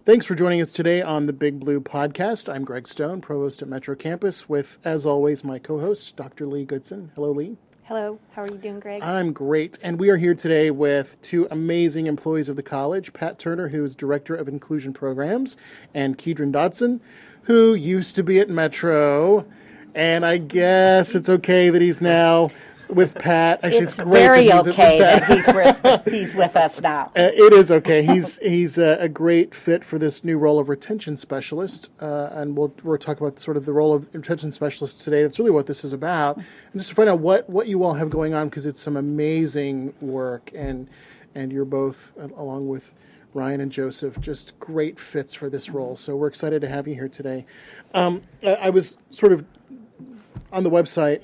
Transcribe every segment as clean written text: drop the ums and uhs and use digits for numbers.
Thanks for joining us today on the Big Blue Podcast. I'm Greg Stone, Provost at Metro Campus, with, as always, my co-host, Dr. Leigh Goodson. Hello, Leigh. Hello. How are you doing, Greg? I'm great. And we are here today with two amazing employees of the college, Pat Turner, who is Director of Inclusion Programs, and Keidron Dotson, who used to be at Metro. And I guess it's okay that he's now with Pat. Actually, it's very okay that he's with us now. It is okay. He's a great fit for this new role of retention specialist, and we'll talk about sort of the role of retention specialist today. That's really what this is about, and just to find out what you all have going on, because it's some amazing work, and you're both, along with Ryan and Joseph, just great fits for this role. So we're excited to have you here today. I was sort of on the website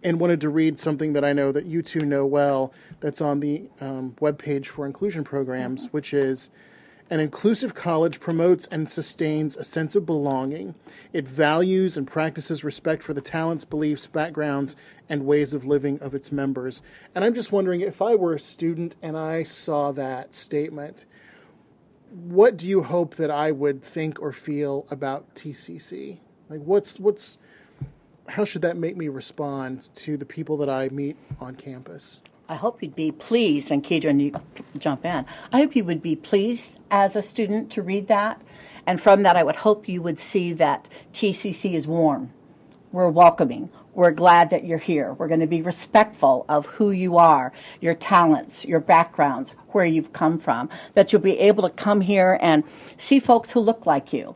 and wanted to read something that I know that you two know well, that's on the webpage for inclusion programs, which is: an inclusive college promotes and sustains a sense of belonging. It values and practices respect for the talents, beliefs, backgrounds, and ways of living of its members. And I'm just wondering, if I were a student and I saw that statement, what do you hope that I would think or feel about TCC? Like, how should that make me respond to the people that I meet on campus? I hope you'd be pleased, and Keidron, you jump in. I hope you would be pleased as a student to read that. And from that, I would hope you would see that TCC is warm. We're welcoming. We're glad that you're here. We're going to be respectful of who you are, your talents, your backgrounds, where you've come from, that you'll be able to come here and see folks who look like you.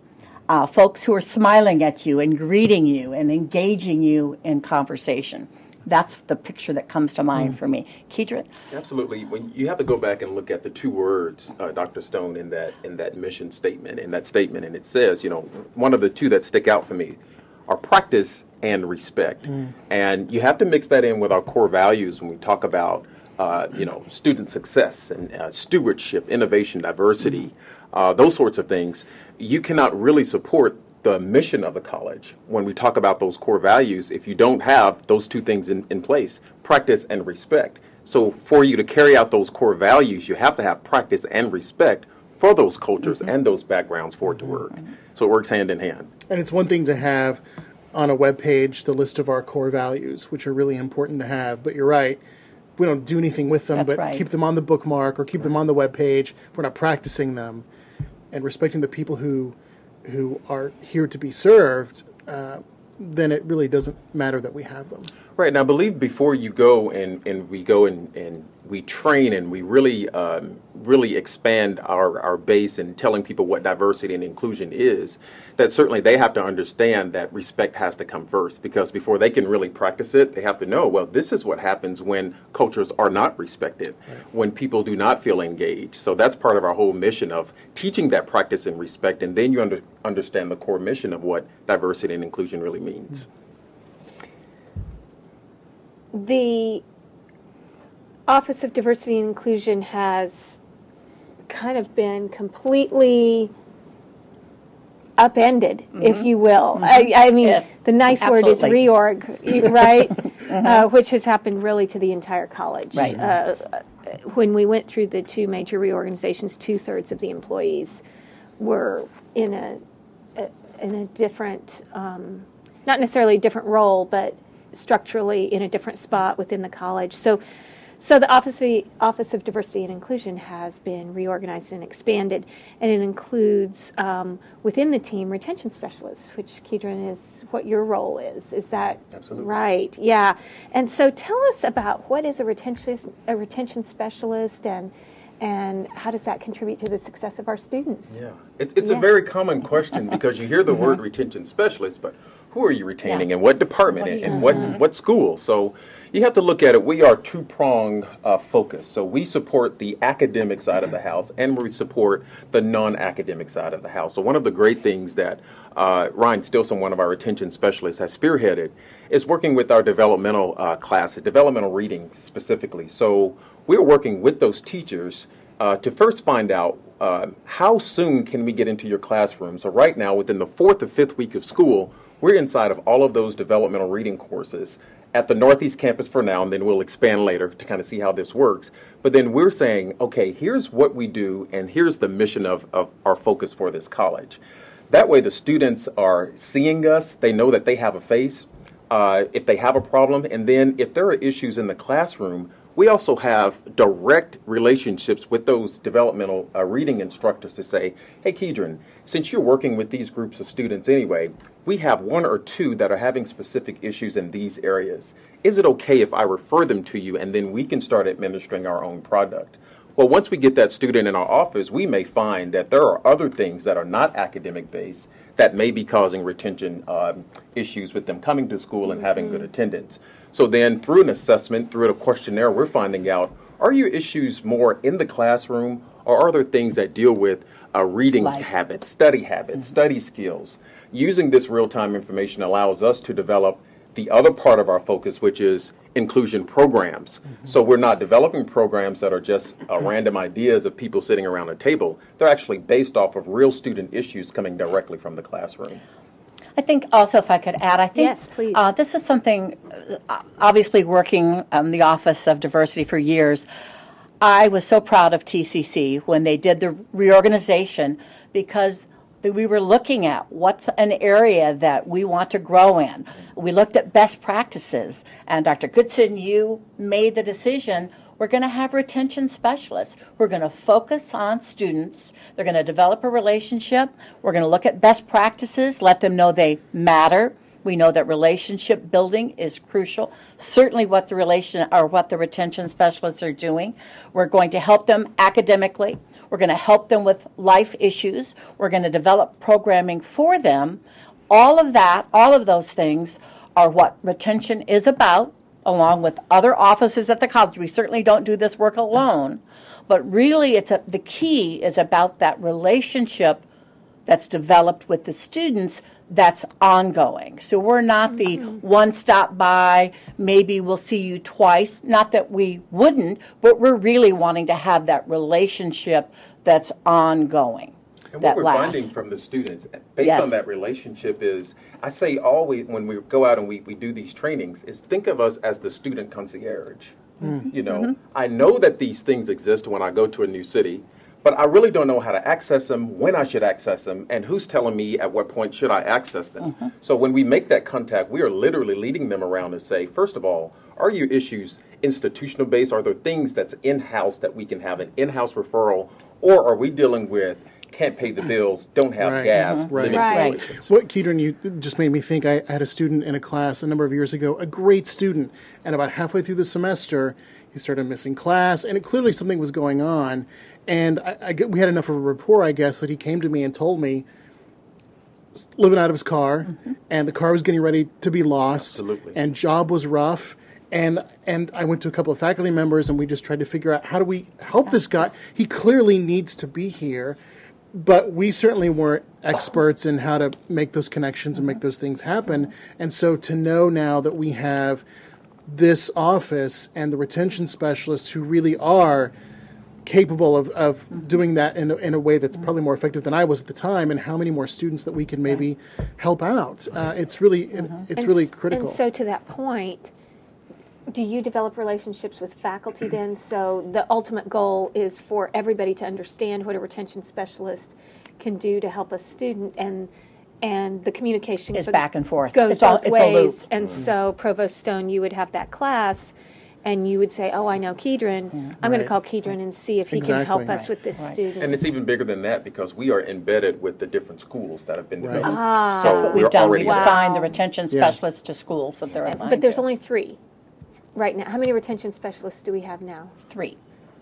Folks who are smiling at you and greeting you and engaging you in conversation. That's the picture that comes to mind for me. Keidron? Absolutely. When you have to go back and look at the two words, Dr. Stone, in that mission statement, and it says, one of the two that stick out for me are practice and respect. And you have to mix that in with our core values when we talk about student success and stewardship, innovation, diversity, those sorts of things. You cannot really support the mission of the college when we talk about those core values if you don't have those two things in place, practice and respect. So for you to carry out those core values, you have to have practice and respect for those cultures and those backgrounds for it to work. So it works hand in hand. And it's one thing to have on a web page the list of our core values, which are really important to have, but you're right. We don't do anything with them, keep them on the bookmark or keep them on the web page. We're not practicing them and respecting the people who are here to be served, then it really doesn't matter that we have them. Right. And I believe before you go and we train and we really expand our base in telling people what diversity and inclusion is, that certainly they have to understand that respect has to come first, because before they can really practice it, they have to know, well, this is what happens when cultures are not respected, when people do not feel engaged. So that's part of our whole mission of teaching that practice and respect, and then you understand the core mission of what diversity and inclusion really means. The Office of Diversity and Inclusion has kind of been completely upended, if you will. I mean, the nice word is reorg, right? Which has happened really to the entire college. Right. When we went through the two major reorganizations, 2/3 of the employees were in a different, not necessarily a different role, but structurally in a different spot within the college. So the Office of Diversity and Inclusion has been reorganized and expanded, and it includes within the team retention specialists, which, Keidron, is what your role is. Is that Absolutely. Right? Yeah. And so tell us about what is a retention specialist, and how does that contribute to the success of our students? Yeah, it's a very common question, because you hear the word retention specialist, but who are you retaining, and what department, and what school? So you have to look at it. We are two-pronged focus. So we support the academic side of the house, and we support the non-academic side of the house. So one of the great things that Ryan Stilson, one of our retention specialists, has spearheaded is working with our developmental classes, developmental reading specifically. So we're working with those teachers to first find out how soon can we get into your classroom. So right now, within the 4th or 5th week of school, we're inside of all of those developmental reading courses at the Northeast campus for now, and then we'll expand later to kind of see how this works. But then we're saying, okay, here's what we do, and here's the mission of our focus for this college. That way the students are seeing us, they know that they have a face, if they have a problem, and then if there are issues in the classroom, we also have direct relationships with those developmental reading instructors to say, hey, Keidron, since you're working with these groups of students anyway, we have one or two that are having specific issues in these areas. Is it okay if I refer them to you and then we can start administering our own product? Well, once we get that student in our office, we may find that there are other things that are not academic based that may be causing retention issues with them coming to school and having good attendance. So then through an assessment, through a questionnaire, we're finding out, are your issues more in the classroom, or are there things that deal with reading habits, study skills? Using this real-time information allows us to develop the other part of our focus, which is inclusion programs. So we're not developing programs that are just random ideas of people sitting around a table. They're actually based off of real student issues coming directly from the classroom. I think also, if I could add, I think Yes, please. This was something, obviously working in the Office of Diversity for years, I was so proud of TCC when they did the reorganization, because we were looking at what's an area that we want to grow in. We looked at best practices, and Dr. Goodson, you made the decision, we're going to have retention specialists. We're going to focus on students. They're going to develop a relationship. We're going to look at best practices, let them know they matter. We know that relationship building is crucial. Certainly what the retention specialists are doing. We're going to help them academically. We're going to help them with life issues. We're going to develop programming for them. All of that, all of those things are what retention is about, along with other offices at the college. We certainly don't do this work alone, but really the key is about that relationship that's developed with the students that's ongoing. So we're not the one stop by, maybe we'll see you twice, not that we wouldn't, but we're really wanting to have that relationship that's ongoing. And what we're finding from the students, based on that relationship, is I say always when we go out and we do these trainings, is think of us as the student concierge. You know, I know that these things exist when I go to a new city, but I really don't know how to access them, when I should access them, and who's telling me at what point should I access them. So when we make that contact, we are literally leading them around to say, first of all, are your issues institutional based? Are there things that's in-house that we can have an in-house referral, or are we dealing with can't pay the bills, don't have gas, living situations? What, Keidron, you just made me think. I had a student in a class a number of years ago, a great student, and about halfway through the semester, he started missing class, and clearly something was going on. And we had enough of a rapport, I guess, that he came to me and told me, living out of his car, and the car was getting ready to be lost, and job was rough. And I went to a couple of faculty members, and we just tried to figure out, how do we help this guy? He clearly needs to be here, but we certainly weren't experts in how to make those connections and make those things happen. And so to know now that we have this office and the retention specialists who really are capable of doing that in a way that's probably more effective than I was at the time, and how many more students that we can maybe help out. It's really really critical. And so to that point, do you develop relationships with faculty then? So the ultimate goal is for everybody to understand what a retention specialist can do to help a student, and the communication is back and forth. Goes both ways. And so Provost Stone, you would have that class, and you would say, oh, I know Keidron. I'm going to call Keidron and see if he can help us with this student. And it's even bigger than that, because we are embedded with the different schools that have been developed. So that's what we've done. We've assigned the retention specialists to schools that they're assigned But there's to. only 3 right now. How many retention specialists do we have now? 3.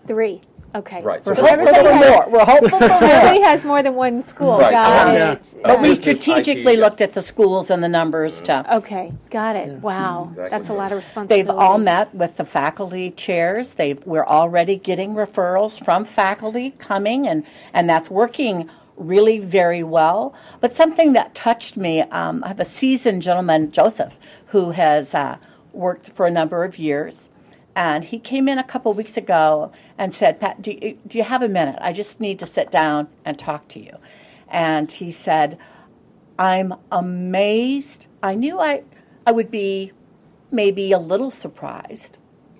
3. Okay. Right. We're So hopeful for more. We're hopeful for more. Everybody has more than one school. Right. Got it. But we Business, strategically IT, looked at the schools and the numbers to. Okay, got it. Wow, Exactly. that's a lot of responsibility. They've all met with the faculty chairs. We're already getting referrals from faculty coming, and that's working really very well. But something that touched me, I have a seasoned gentleman, Joseph, who has worked for a number of years. And he came in a couple weeks ago and said, Pat, do you have a minute? I just need to sit down and talk to you. And he said, I'm amazed. I knew I would be may be a little surprised,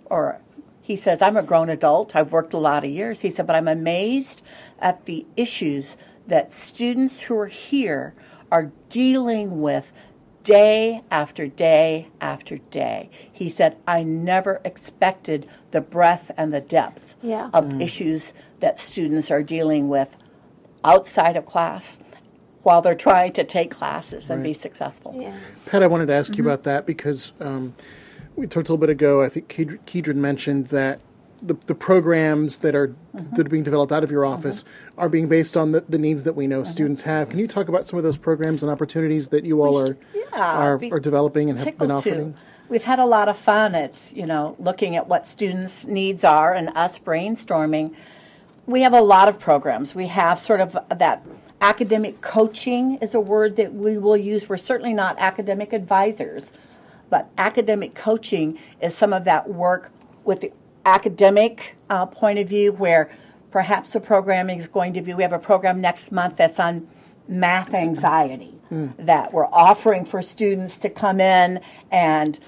or he says, I'm a grown adult, I've worked a lot of years. He said, but I'm amazed at the issues that students who are here are dealing with day after day after day. He said, I never expected the breadth and the depth of issues that students are dealing with outside of class while they're trying to take classes and be successful. Yeah. Pat, I wanted to ask you about that because we talked a little bit ago, I think Keidron mentioned that the programs that are being developed out of your office are being based on the needs that we know students have. Can you talk about some of those programs and opportunities that you all are developing and have been offering? We've had a lot of fun at, looking at what students' needs are and us brainstorming. We have a lot of programs. We have sort of that academic coaching is a word that we will use. We're certainly not academic advisors, but academic coaching is some of that work with the academic point of view, where perhaps the programming is going to be, we have a program next month that's on math anxiety that we're offering for students to come in and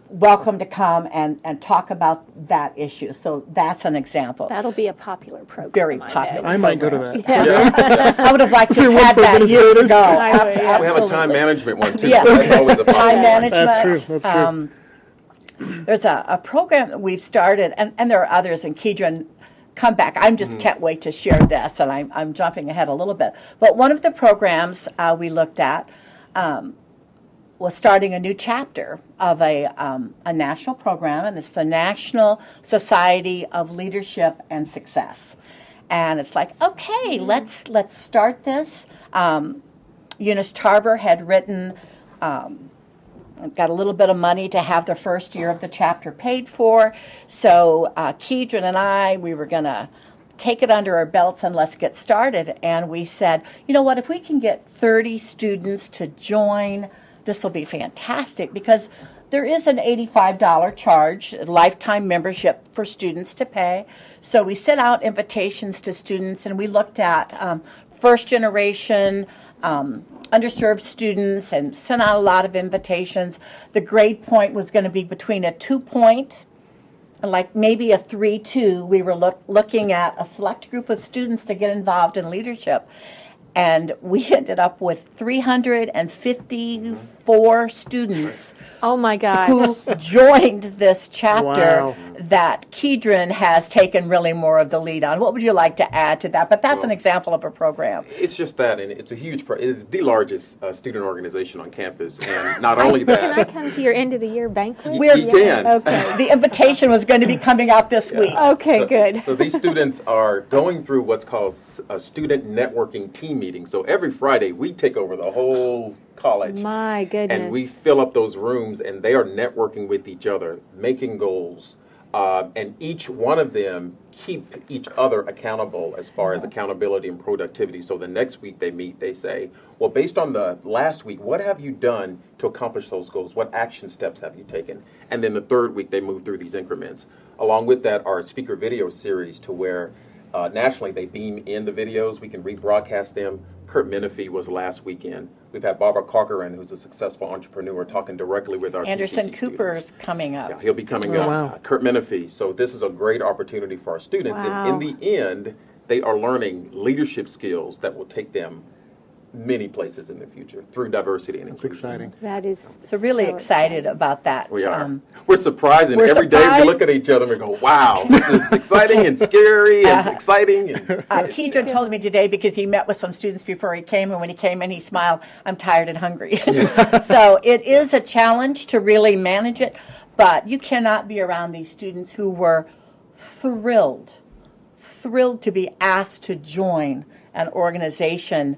welcome to come and talk about that issue. So that's an example. That'll be a popular program. Very popular. I might go to that. I would have liked to have had that years ago. I would. We have a time management one too. Yeah. So that's always a Time popular one. management. That's true. There's a program that we've started, and there are others, and Keidron, come back. I just can't wait to share this, and I'm jumping ahead a little bit. But one of the programs we looked at was starting a new chapter of a national program, and it's the National Society of Leadership and Success. And it's like, okay, let's start this. Eunice Tarver had written, got a little bit of money to have the first year of the chapter paid for. So Keidron and we were going to take it under our belts and let's get started. And we said, you know what, if we can get 30 students to join, this will be fantastic, because there is an $85 charge, a lifetime membership for students to pay. So we sent out invitations to students, and we looked at first generation, underserved students, and sent out a lot of invitations. The grade point was going to be between a 2-point and like maybe a 3-2. We were looking at a select group of students to get involved in leadership. And we ended up with 354 students Oh my gosh. who joined this chapter Wow. that Keidron has taken really more of the lead on. What would you like to add to that? But that's an example of a program. It's just that, and it's a huge. It's the largest student organization on campus, and not only that. Can I come to your end of the year banquet? You can. Okay. The invitation was going to be coming out this week. Okay, good. So these students are going through what's called a student networking team meeting. So every Friday we take over the whole college. My goodness. And we fill up those rooms, and they are networking with each other, making goals, and each one of them keep each other accountable as far as accountability and productivity. So the next week they meet, they say, well, based on the last week, what have you done to accomplish those goals? What action steps have you taken? And then the third week they move through these increments. Along with that, our speaker video series, to where nationally they beam in the videos. We can rebroadcast them. Kurt Menifee was last weekend. We've had Barbara Corcoran, who's a successful entrepreneur, talking directly with our Anderson TCC Cooper's students. coming up. Yeah, he'll be coming Oh, up. wow. Kurt Menifee. So this is a great opportunity for our students. Wow. And in the end, they are learning leadership skills that will take them many places in the future through diversity and That's inclusion. exciting. That is So really excited about that. We are. We're surprised, and we're every day surprised. we look at each other and we go, wow, this is exciting and scary and exciting. And Keidron told me today, because he met with some students before he came, and when he came in, he smiled, I'm tired and hungry. So it is a challenge to really manage it, but you cannot be around these students who were thrilled to be asked to join an organization.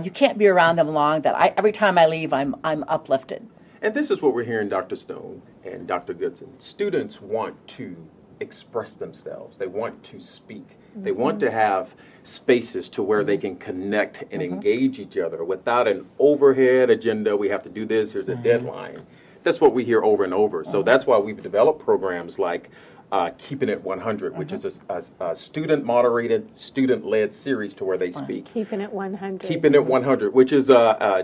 You can't be around them long. Every time I leave, I'm uplifted. And this is what we're hearing, Dr. Stone and Dr. Goodson. Students want to express themselves. They want to speak. They want to have spaces to where they can connect and engage each other without an overhead agenda. We have to do this. Here's a deadline. That's what we hear over and over. So that's why we've developed programs like Keeping It 100, which is a student-moderated, student-led series to where they speak. Keeping It 100. Keeping It 100, which is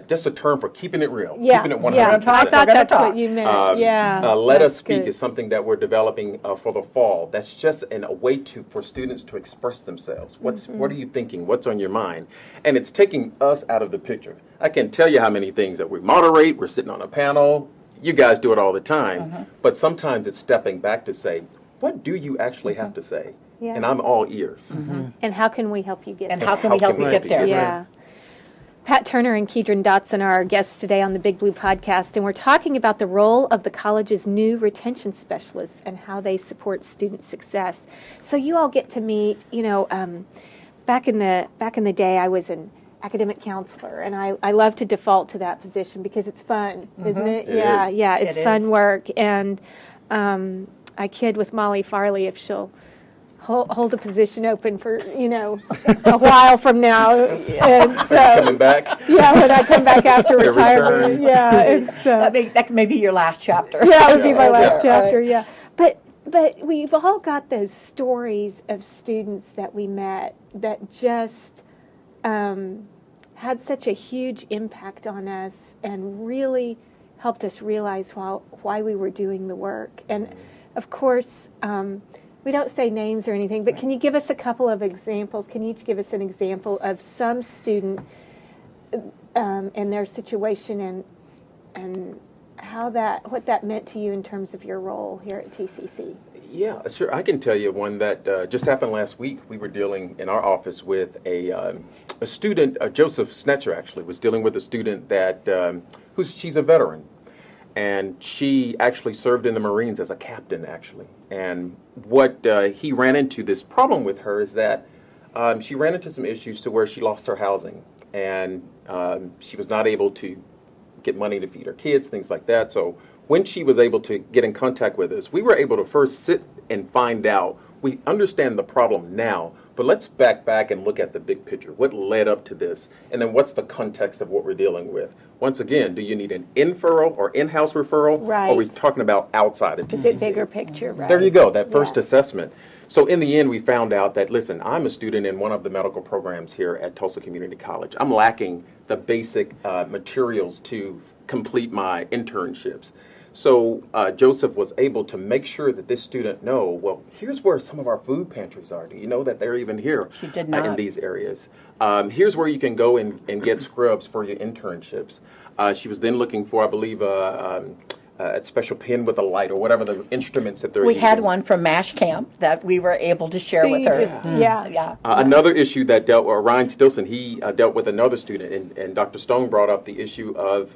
just a term for keeping it real. Yeah, Keeping it 100. yeah. I thought that's talk. what you meant. Let that's Us Speak good. is something that we're developing for the fall. That's just a way for students to express themselves. What are you thinking? What's on your mind? And it's taking us out of the picture. I can tell you how many things that we moderate. We're sitting on a panel. You guys do it all the time. But sometimes it's stepping back to say, what do you actually have to say? Yeah. And I'm all ears. And how can we help you get And there? how can we help you get there? Yeah. Pat Turner and Keidron Dotson are our guests today on the Big Blue Podcast, and we're talking about the role of the college's new retention specialists and how they support student success. So you all get to meet, back in the day, I was an academic counselor, and I love to default to that position because it's fun, isn't it? It is. Yeah, it's It fun is. work, and I kid with Molly Farley if she'll hold a position open for a while from now, and Coming so back. yeah, when I come back after Your retirement, return. yeah, it's That may be your last chapter. yeah, it would be my Yeah. last Yeah. chapter, yeah. But we've all got those stories of students that we met that just had such a huge impact on us and really helped us realize why we were doing the work. And of course, we don't say names or anything, but can you give us a couple of examples? Can you each give us an example of some student and their situation and what that meant to you in terms of your role here at TCC? Yeah, sure. I can tell you one that just happened last week. We were dealing in our office with a student, Joseph Snetcher actually, was dealing with a student that she's a veteran. And she actually served in the Marines as a captain, actually. And what he ran into, this problem with her is that she ran into some issues to where she lost her housing. And she was not able to get money to feed her kids, things like that. So when she was able to get in contact with us, we were able to first sit and find out. We understand the problem now, but let's back and look at the big picture. What led up to this? And then what's the context of what we're dealing with? Once again, do you need an in-referral or in-house referral? Right. Or are we talking about outside of TCC? Is it bigger picture, right? There you go, that first Yeah. assessment. So in the end, we found out that, listen, I'm a student in one of the medical programs here at Tulsa Community College. I'm lacking the basic materials to complete my internships. So Joseph was able to make sure that this student well, here's where some of our food pantries are. Do you know that they're even here? She did not. In these areas. Here's where you can go and get scrubs for your internships. She was then looking for, I believe, a special pen with a light or whatever the instruments that they're We using. had one from MASH Camp that we were able to share So with you her. just- yeah. Yeah. Another issue that dealt with Ryan Stilson, he dealt with another student, and Dr. Stone brought up the issue of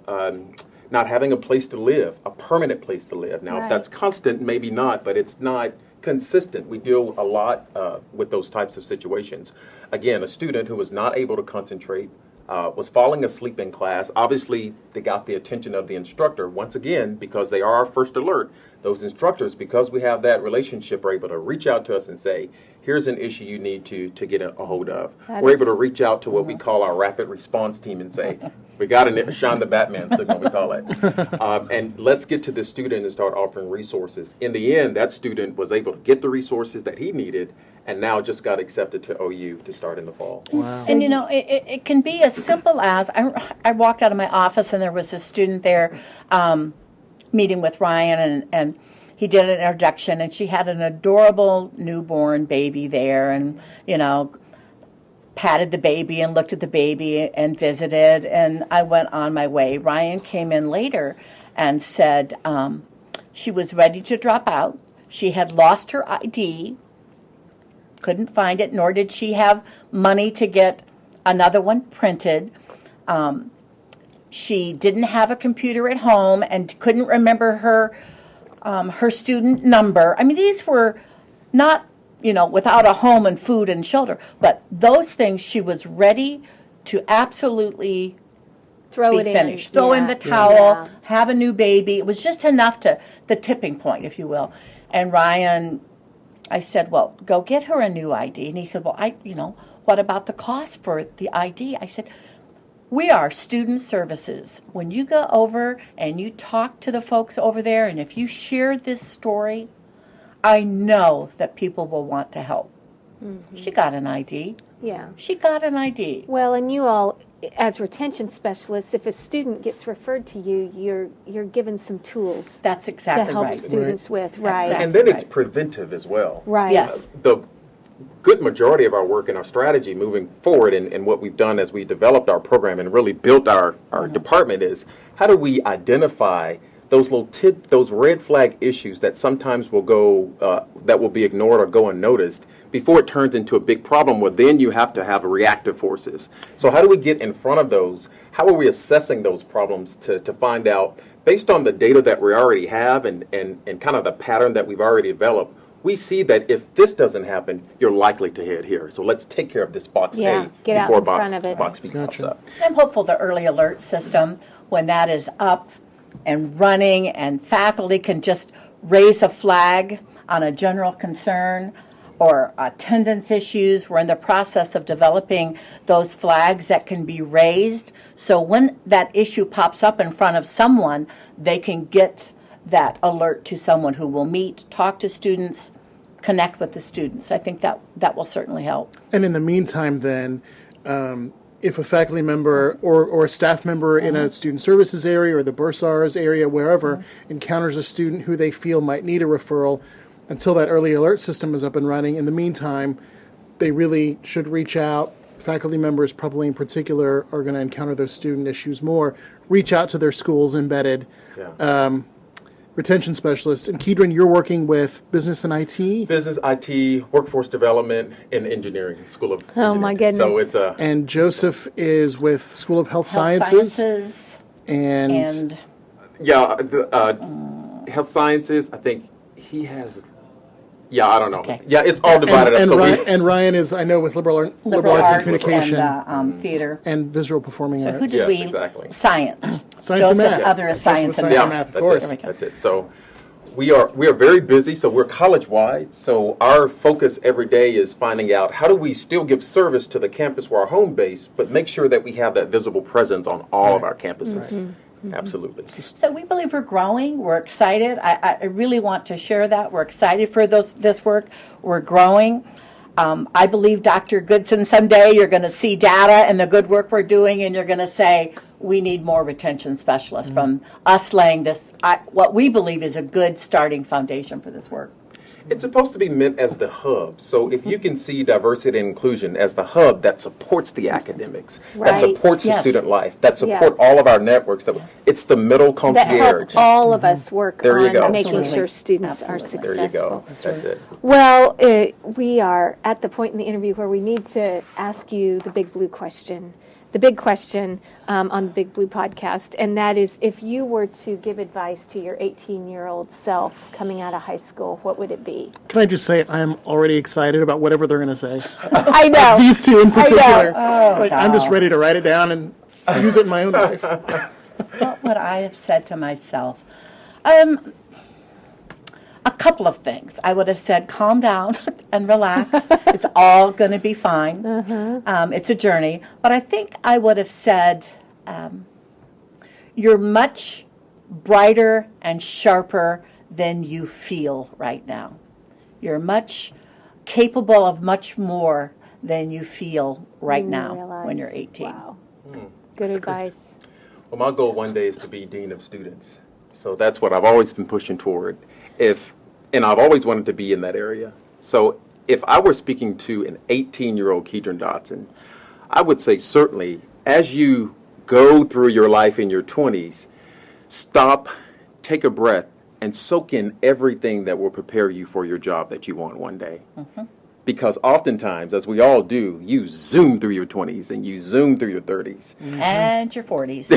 not having a place to live, a permanent place to live. Now, Right. if that's constant, maybe not, but it's not consistent. We deal a lot with those types of situations. Again, a student who was not able to concentrate, was falling asleep in class. Obviously, they got the attention of the instructor. Once again, because they are our first alert, those instructors, because we have that relationship, are able to reach out to us and say, here's an issue you need to get a hold of. We're able to reach out to what we call our rapid response team and say, we got to shine the Batman signal, we call it. And let's get to the student and start offering resources. In the end, that student was able to get the resources that he needed and now just got accepted to OU to start in the fall. Wow. And it can be as simple as I walked out of my office and there was a student there meeting with Ryan and he did an introduction and she had an adorable newborn baby there and patted the baby and looked at the baby and visited, and I went on my way. Ryan came in later and said she was ready to drop out. She had lost her ID, couldn't find it, nor did she have money to get another one printed. She didn't have a computer at home and couldn't remember her student number. I mean, these were not without a home and food and shelter. But those things she was ready to absolutely Throw be it finished. in. Throw in Yeah. the towel, Yeah. have a new baby. It was just enough to the tipping point, if you will. And Ryan, I said, well, go get her a new ID. And he said, well, what about the cost for the ID? I said, we are student services. When you go over and you talk to the folks over there, and if you share this story, I know that people will want to help. She got an ID. Yeah. She got an ID. Well, and you all, as retention specialists, if a student gets referred to you, you're given some tools That's to exactly help right. students with, right? Exactly. And then it's right. preventive as well. Right. Yes. The good majority of our work and our strategy moving forward and what we've done as we developed our program and really built our department is how do we identify those those red flag issues that sometimes will go, that will be ignored or go unnoticed before it turns into a big problem where then you have to have reactive forces. So how do we get in front of those? How are we assessing those problems to find out, based on the data that we already have and kind of the pattern that we've already developed, we see that if this doesn't happen, you're likely to head here. So let's take care of this box Yeah, A get out before in front of it. box B pops Gotcha. up. I'm hopeful the early alert system, when that is up and running and faculty can just raise a flag on a general concern or attendance issues, we're in the process of developing those flags that can be raised. So when that issue pops up in front of someone, they can get that alert to someone who will meet, talk to students, connect with the students. I think that will certainly help. And in the meantime, then, if a faculty member or a staff member in a student services area or the Bursars area, wherever, encounters a student who they feel might need a referral, until that early alert system is up and running, in the meantime, they really should reach out. Faculty members, probably in particular, are going to encounter those student issues more. Reach out to their schools embedded. Yeah. Retention specialist. And Keidron, you're working with business and IT? Business, IT, workforce development, and engineering, School of Engineering. Oh, my goodness. So it's a... And Joseph is with School of Health Health Sciences. And Yeah, health sciences, I think he has... Yeah, I don't know. Okay. Yeah, it's all divided and, up. and Ryan is, I know, with liberal arts and communication and theater. and visual performing So who arts. did Yes, we? exactly. Science. Science and Joseph, math. other is science and Science math. and math, of That's course. it. That's it. So we are very busy. So we're college-wide. So our focus every day is finding out how do we still give service to the campus where our home base, but make sure that we have that visible presence on all of our campuses. Absolutely. So we believe we're growing. We're excited. I really want to share that. We're excited for this work. We're growing. I believe, Dr. Goodson, someday you're going to see data and the good work we're doing, and you're going to say, we need more retention specialists from us laying this, what we believe is a good starting foundation for this work. It's supposed to be meant as the hub. So if you can see diversity and inclusion as the hub that supports the academics, that Right. supports the Yes. student life, that Yeah. support all of our networks, it's the middle That concierge. help all of us work There you on go. making Absolutely. sure students are Absolutely. There you successful. go. That's it. Well, we are at the point in the interview where we need to ask you the big blue question. The big question on the Big Blue podcast, and that is, if you were to give advice to your 18-year-old self coming out of high school, what would it be? Can I just say I'm already excited about whatever they're going to say? I know. These two in particular. Oh, Like, I'm just ready to write it down and use it in my own life. What would I have said to myself? A couple of things. I would have said, calm down and relax. It's all going to be fine. It's a journey. But I think I would have said, you're much brighter and sharper than you feel right now. You're much capable of much more than you feel right now Realize. when you're 18. Wow. Good advice. Well, my goal one day is to be dean of students. So that's what I've always been pushing toward. And I've always wanted to be in that area. So if I were speaking to an 18-year-old Keidron Dotson, I would say certainly as you go through your life in your 20s, stop, take a breath, and soak in everything that will prepare you for your job that you want one day. Because oftentimes, as we all do, you zoom through your 20s and you zoom through your 30s. And your 40s.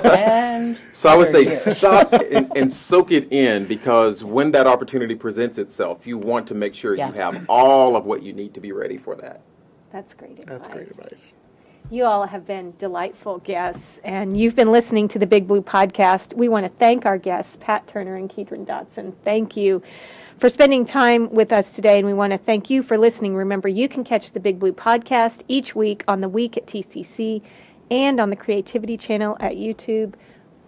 and So I would say years. stop and soak it in, because when that opportunity presents itself, you want to make sure Yeah. you have all of what you need to be ready for that. That's great advice. That's great advice. You all have been delightful guests, and you've been listening to the Big Blue podcast. We want to thank our guests, Pat Turner and Keidron Dotson. Thank you for spending time with us today, and we want to thank you for listening. Remember, you can catch the Big Blue podcast each week on The Week at TCC and on the Creativity channel at YouTube.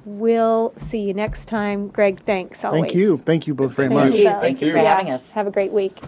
we'll see you next time. Greg, thanks always. Thank you. Thank you both very Thank much. you. both. Thank you for Yeah. having us. Have a great week.